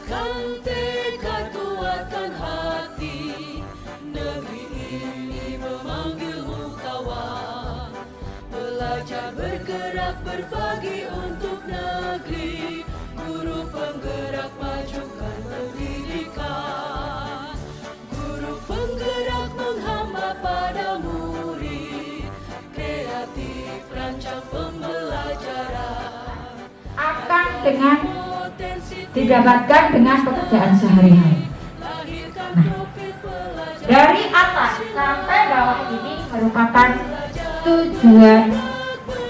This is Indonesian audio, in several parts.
Kuatkan tekad, kuatkan hati, negeri ini memanggilmu kawan. Belajar bergerak berbagi untuk negeri, guru penggerak majukan pendidikan. Guru penggerak menghamba pada murid, kreatif rancang pembelajaran. Akan dengan didapatkan dengan pekerjaan sehari-hari. Nah, dari atas sampai bawah ini merupakan tujuan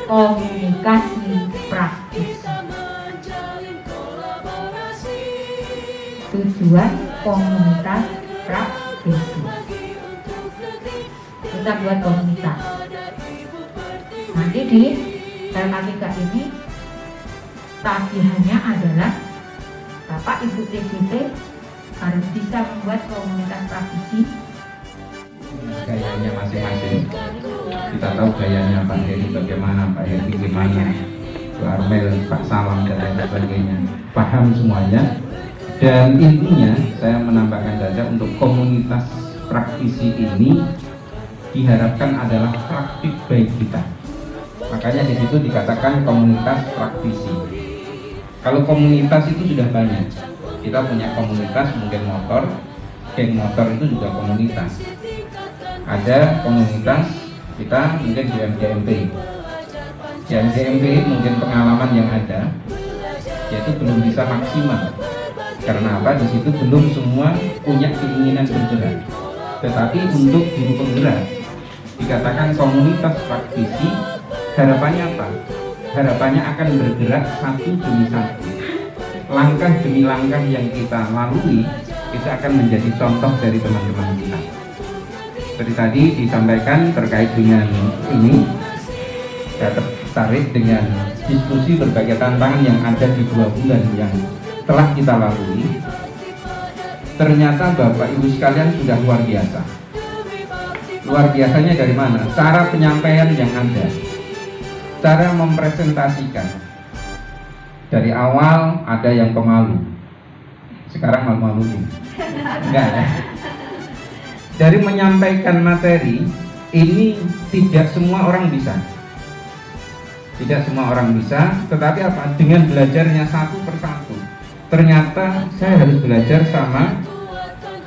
komunikasi praktis. Tujuan komunitas praktisi. Kita buat komunitas. Nanti di tematika ini tagihannya adalah Bapak Ibu TGT harus bisa membuat komunitas praktisi. Gayanya masing-masing. Kita tahu gayanya Pak Heri bagaimana, Pak Heri gimana, Bu Armel, Pak Salam dan lain sebagainya. Paham semuanya. Dan intinya saya menambahkan saja untuk komunitas praktisi ini diharapkan adalah praktik baik kita. Makanya di situ dikatakan komunitas praktisi. Kalau komunitas itu sudah banyak. Kita punya komunitas mungkin motor, geng motor itu juga komunitas. Ada komunitas kita mungkin di MGMP. Di MGMP mungkin pengalaman yang ada yaitu belum bisa maksimal. Karena apa? Di situ belum semua punya keinginan bergerak. Tetapi untuk guru penggerak dikatakan komunitas praktisi, harapannya apa? Harapannya akan bergerak satu demi satu. Langkah demi langkah yang kita lalui itu akan menjadi contoh dari teman-teman kita. Seperti tadi disampaikan terkait dengan ini, saya tertarik dengan diskusi berbagai tantangan yang ada di 2 bulan yang telah kita lalui. Ternyata Bapak Ibu sekalian sudah luar biasa. Luar biasanya dari mana? Cara penyampaian yang ada, cara mempresentasikan. Dari awal ada yang pemalu, sekarang malu-maluin. Enggak ya? Dari menyampaikan materi ini tidak semua orang bisa. Tidak semua orang bisa, tetapi apa? Dengan belajarnya satu persatu. Ternyata saya harus belajar sama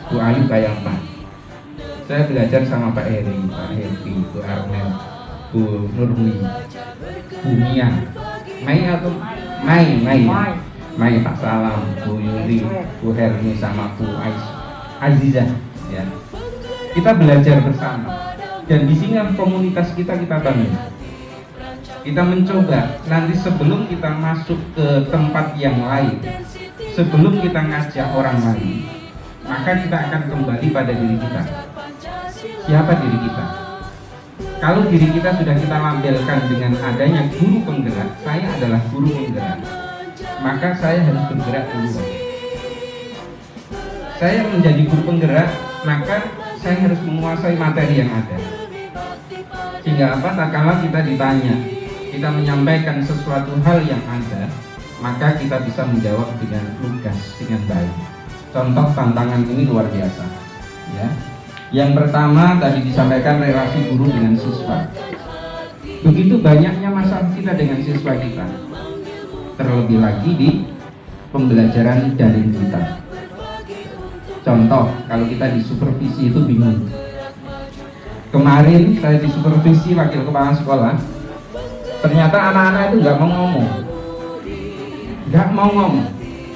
Bu Ayu Kayapa. Saya belajar sama Pak Heri, Pak Hepi, Bu Armel, Bu Nurmi, Bu Mia, Mai atau Mai, Pak Salam, Bu Yuri, Bu Hermi sama Bu Azizah. Ya. Kita belajar bersama. Dan di sini komunitas kita bangun. Kita mencoba nanti sebelum kita masuk ke tempat yang lain, sebelum kita ngajak orang lain, maka kita akan kembali pada diri kita. Siapa diri kita? Kalau diri kita sudah kita labelkan dengan adanya guru penggerak, saya adalah guru penggerak, maka saya harus bergerak dulu. Saya menjadi guru penggerak, maka saya harus menguasai materi yang ada. Sehingga apa? Tak kala kita ditanya, kita menyampaikan sesuatu hal yang ada, maka kita bisa menjawab dengan lugas, dengan baik. Contoh tantangan ini luar biasa. Ya. Yang pertama tadi disampaikan relasi guru dengan siswa. Begitu banyaknya masalah kita dengan siswa kita. Terlebih lagi di pembelajaran daring kita. Contoh, kalau kita di supervisi itu bingung. Kemarin saya di supervisi wakil kepala sekolah. Ternyata anak-anak itu nggak mau ngomong. Nggak mau ngomong.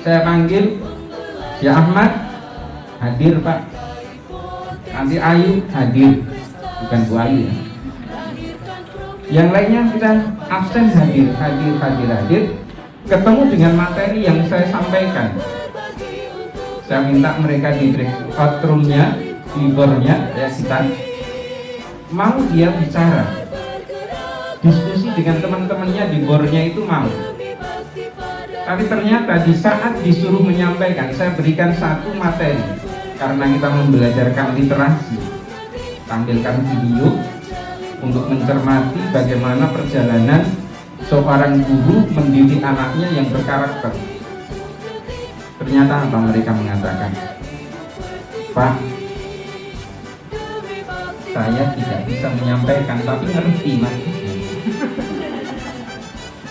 Saya panggil, si Ahmad hadir Pak. Nanti Ayu hadir, bukan Bu Ayu ya. Yang lainnya kita absen hadir. Ketemu dengan materi yang saya sampaikan. Saya minta mereka di breakout room-nya, di board-nya, ya kita mau dia bicara. Diskusi dengan teman-temannya di board-nya itu mau. Tapi ternyata di saat disuruh menyampaikan, saya berikan satu materi. Karena kita membelajarkan literasi, tampilkan video untuk mencermati bagaimana perjalanan seorang guru mendidik anaknya yang berkarakter. Ternyata apa mereka mengatakan? Pak, saya tidak bisa menyampaikan, tapi ngerti maksudnya.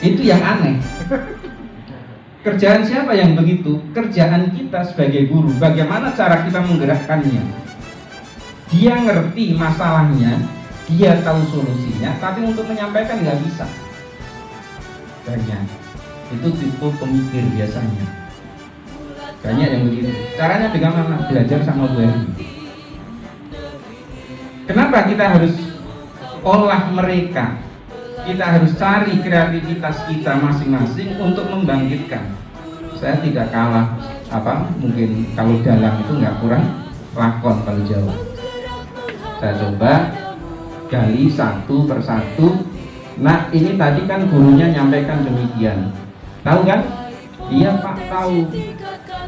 Itu yang aneh. Kerjaan siapa yang begitu? Kerjaan kita sebagai guru. Bagaimana cara kita menggerakkannya? Dia ngerti masalahnya, dia tahu solusinya, tapi untuk menyampaikan nggak bisa. Banyak. Itu tipe pemikir biasanya. Banyak yang begitu. Caranya bagaimana? Belajar sama Bu Erni. Kenapa kita harus olah mereka? Kita harus cari kreativitas kita masing-masing untuk membangkitkan. Saya tidak kalah mungkin kalau dalang itu nggak kurang lakon kalau Jawa. Saya coba gali satu persatu. Nah, ini tadi kan gurunya nyampaikan demikian. Tahu kan? Iya Pak, tahu.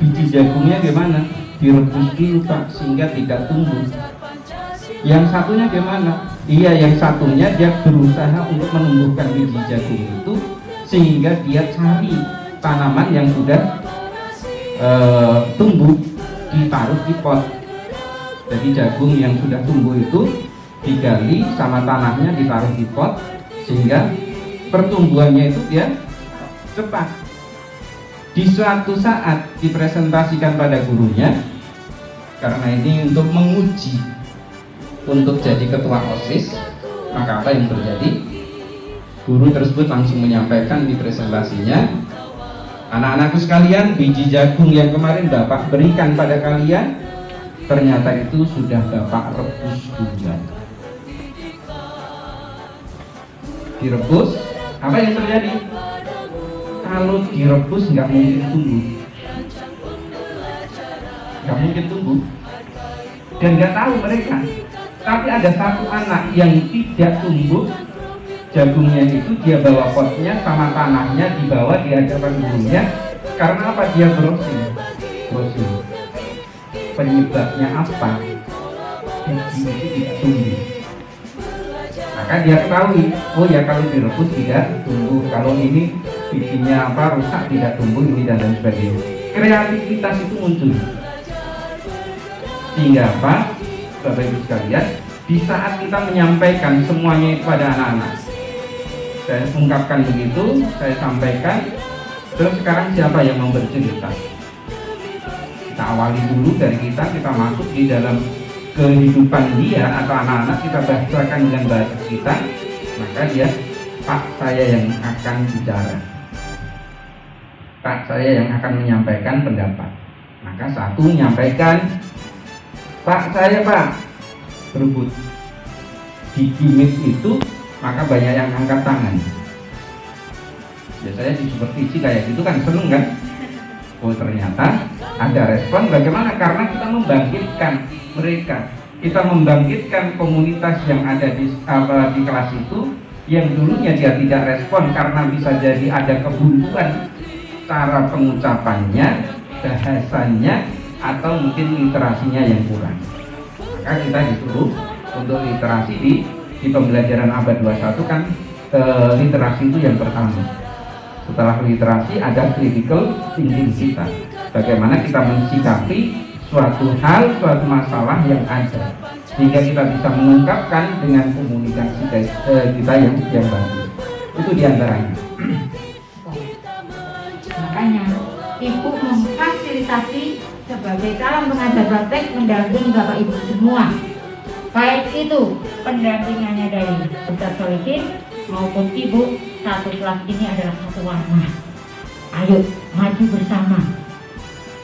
Biji jagungnya gimana? Direbus dulu Pak, sehingga tidak tumbuh. Yang satunya gimana? Iya, yang satunya dia berusaha untuk menumbuhkan biji jagung itu, sehingga dia cari tanaman yang sudah tumbuh, ditaruh di pot. Jadi jagung yang sudah tumbuh itu digali sama tanahnya, ditaruh di pot, sehingga pertumbuhannya itu dia cepat. Di suatu saat dipresentasikan pada gurunya, karena ini untuk menguji untuk jadi ketua OSIS, maka apa yang terjadi? Guru tersebut langsung menyampaikan di presentasinya, anak-anakku sekalian, biji jagung yang kemarin Bapak berikan pada kalian, ternyata itu sudah Bapak rebus duluan. Direbus, apa yang terjadi? Kalau direbus nggak mungkin tumbuh, nggak mungkin tumbuh, dan nggak tahu mereka. Tapi ada satu anak yang tidak tumbuh, jagungnya itu dia bawa potnya sama tanahnya, dibawa di hadapan gurunya. Karena apa? Dia browsing. Penyebabnya apa? Biji itu tidak tumbuh. Maka dia ketahui, oh ya kalau direbus tidak tumbuh, kalau ini bijinya rusak tidak tumbuh, ini dan lain sebagainya. Kreativitas itu muncul. Sehingga apa? Bapak Ibu sekalian, di saat kita menyampaikan semuanya kepada anak-anak, saya ungkapkan begitu, saya sampaikan, terus sekarang siapa yang mau bercerita? Kita awali dulu dari kita masuk di dalam kehidupan dia atau anak-anak, kita bahasakan dengan bahasa kita, maka dia, Pak, saya yang akan bicara, Pak, saya yang akan menyampaikan pendapat. Maka satu menyampaikan, Pak, saya Pak, berebut. Di gimmick itu, maka banyak yang angkat tangan. Biasanya di supervisi kayak gitu kan seneng kan? Oh ternyata ada respon. Bagaimana? Karena kita membangkitkan mereka, kita membangkitkan komunitas yang ada di kelas itu, yang dulunya dia tidak respon karena bisa jadi ada kebuntuan cara pengucapannya, bahasanya, atau mungkin literasinya yang kurang. Maka kita disuruh untuk literasi di pembelajaran abad 21 kan literasi itu yang pertama. Setelah literasi ada critical thinking kita. Bagaimana kita mensikapi suatu hal, suatu masalah yang ada, sehingga kita bisa mengungkapkan dengan komunikasi kita yang bagus. Itu diantaranya. Makanya Ibu memfasilitasi sebagai calon pengajar praktek mendampingi Bapak Ibu semua, baik itu pendampingannya dari Ustaz Solihin maupun Ibu. Satu kelas ini adalah satu warna. Ayo maju bersama.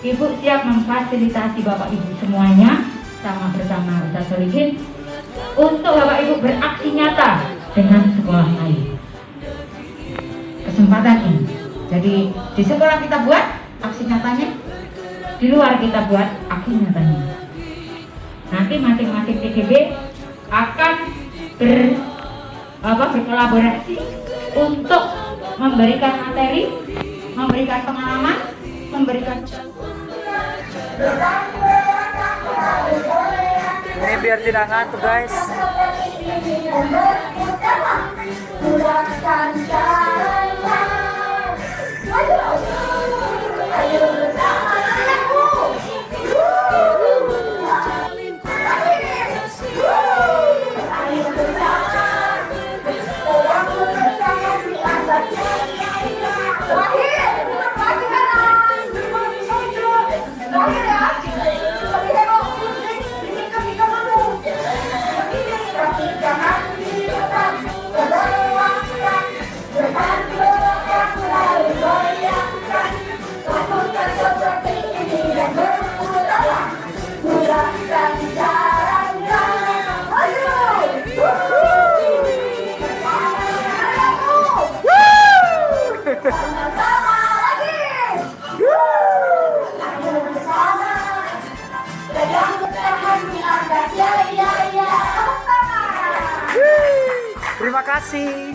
Ibu siap memfasilitasi Bapak Ibu semuanya bersama Ustaz Solihin untuk Bapak Ibu beraksi nyata dengan sekolah lain. Kesempatan ini. Jadi di sekolah kita buat aksi nyatanya, di luar kita buat aksi nyatanya. Nanti masing-masing TGB akan berkolaborasi untuk memberikan materi, memberikan pengalaman, memberikan. Ini biar tidak ngantuk guys. Ayo bersama. kasih.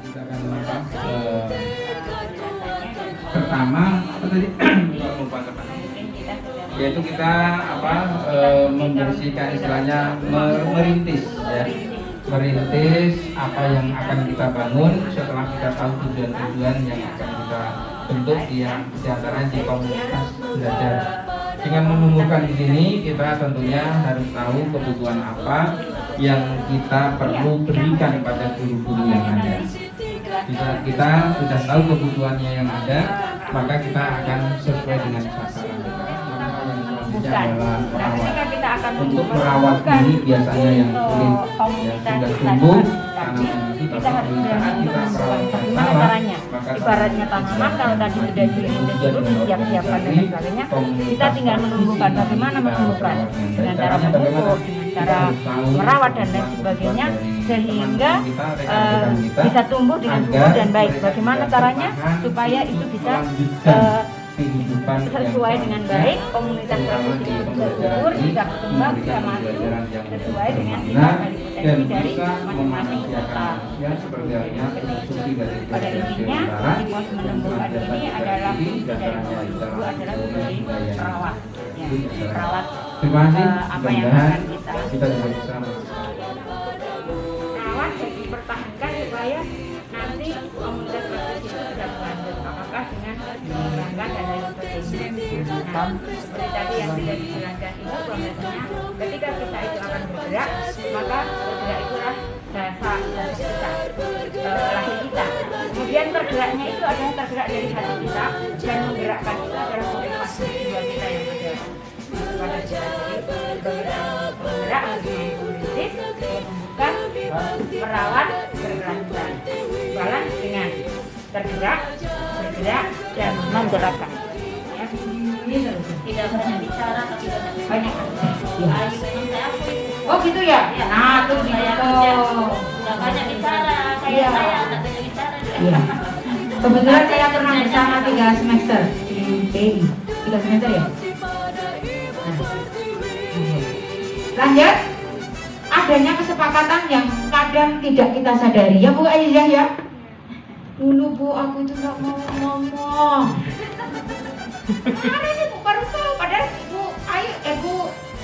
Kita akan pertama apa tadi? Lupa teman. Yaitu kita membersihkan istilahnya merintis ya. Merintis apa yang akan kita bangun setelah kita tahu tujuan-tujuan yang akan kita bentuk di antaranya di komunitas belajar. Dengan menumbuhkan di sini kita tentunya harus tahu kebutuhan apa yang kita perlu berikan pada guru-guru yang ada. Di saat kita sudah tahu kebutuhannya yang ada, maka kita akan sesuai dengan sasaran kita. Maka yang selanjutnya adalah merawat. Untuk merawat ini biasanya yang sulit, yang sudah tumbuh tanaman itu, kita harus tapi saat kita merawat bagaimana caranya. Ibaratnya tanaman kalau tadi sudah dilindungi dulu, disiap-siapkan dan sebagainya, kita tinggal menumbuhkan. Bagaimana menumbuhkan? Dengan cara memupuk, dengan cara merawat dan lain sebagainya, sehingga bisa tumbuh dengan subur dan baik. Bagaimana caranya supaya itu bisa sesuai dengan baik, komunitas tradisi itu bisa subur, bisa berkembang, bisa maju sesuai dengan dan dari masing-masing peserta. Pada intinya, di pos menumbuhkan ini adalah fungsi dari guru adalah memberi perawat, ya, perawat apa yang akan kita perawat dan dipertahankan supaya nanti komunitas tradisi itu tidak berlanjut. Apakah dengan mengembangkan dan lain sebagainya. Nah, seperti tadi yang sudah dijelaskan itu prosesnya, ketika kita itu akan bergerak, maka bergerak itulah dasar kita, lahir kita. Kemudian tergeraknya itu adalah tergerak dari hati kita, dan menggerakkan itu adalah motivasi jiwa kita yang ada pada kita. Jadi bergerak harus memilih, membuka, merawat, berkelanjutan. Balance dengan tergerak, bergerak, dan menggerakkan. Ya. Tidak banyak bicara tapi Banyak. ya. Oh gitu ya? Nah, tuh Saya gitu. nggak banyak bicara, Iya. saya nggak banyak bicara. Iya. Kebetulan saya pernah bersama 3 semester di PI. 3 semester ya? Nah. Lanjut. Adanya kesepakatan yang kadang tidak kita sadari. Ya Bu Aisyah ya? Dulu Bu, aku itu nggak mau ngomong. Mana ini Bu baru tahu, padahal Bu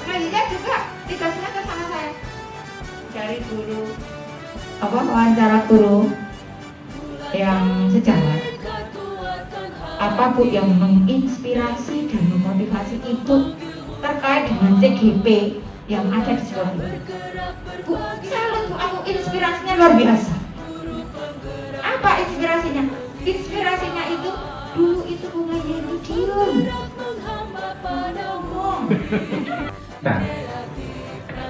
Aisyah juga 3 semester sama saya. Dari guru wawancara guru yang sejawat. Apa Bu yang menginspirasi dan memotivasi Ibu terkait dengan CGP yang ada di sekolah ini? Bu, salut Bu, aku inspirasinya luar biasa. Apa inspirasinya? Inspirasinya itu dulu itu bunganya itu diem. Nah,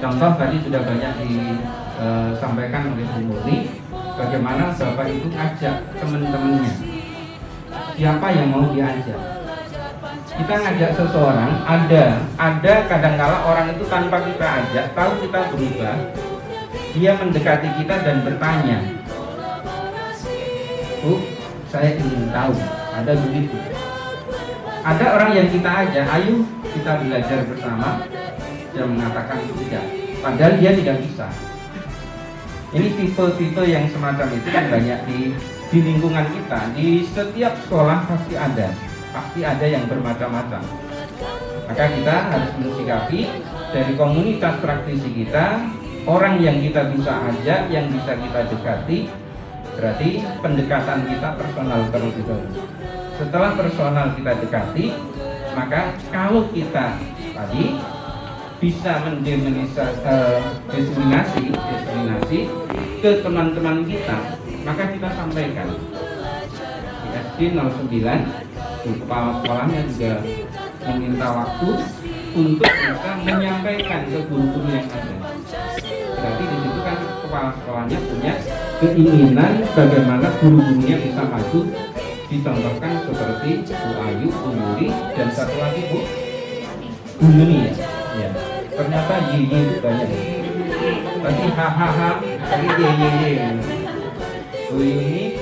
contoh tadi sudah banyak disampaikan oleh Bu Murni, bagaimana Bapak itu ajak teman-temannya. Siapa yang mau diajak? Kita ngajak seseorang, ada kadangkala orang itu tanpa kita ajak, tahu kita berubah, dia mendekati kita dan bertanya, Bu, saya ingin tahu, ada begitu. Ada orang yang kita ajak, ayo kita belajar bersama, dia mengatakan tidak, padahal dia tidak bisa. Ini tipe-tipe yang semacam itu kan banyak di lingkungan kita, di setiap sekolah pasti ada yang bermacam-macam. Maka kita harus mensikapi dari komunitas praktisi kita, orang yang kita bisa ajak, yang bisa kita dekati, berarti pendekatan kita personal terlebih dahulu. Setelah personal kita dekati, maka kalau kita tadi bisa mendiskriminasi ke teman-teman kita, maka kita sampaikan di SD 09, kepala sekolahnya juga meminta waktu untuk bisa menyampaikan ke guru-guru yang ada. Berarti di situ kan kepala sekolahnya punya keinginan bagaimana guru-gurunya bisa maju, dicontohkan seperti Bu Ayu, Bu Yuri, dan satu lagi Bu Yuni ya. Ternyata YY itu banyak. Tadi hahaha, tadi YY. Bu Yuni,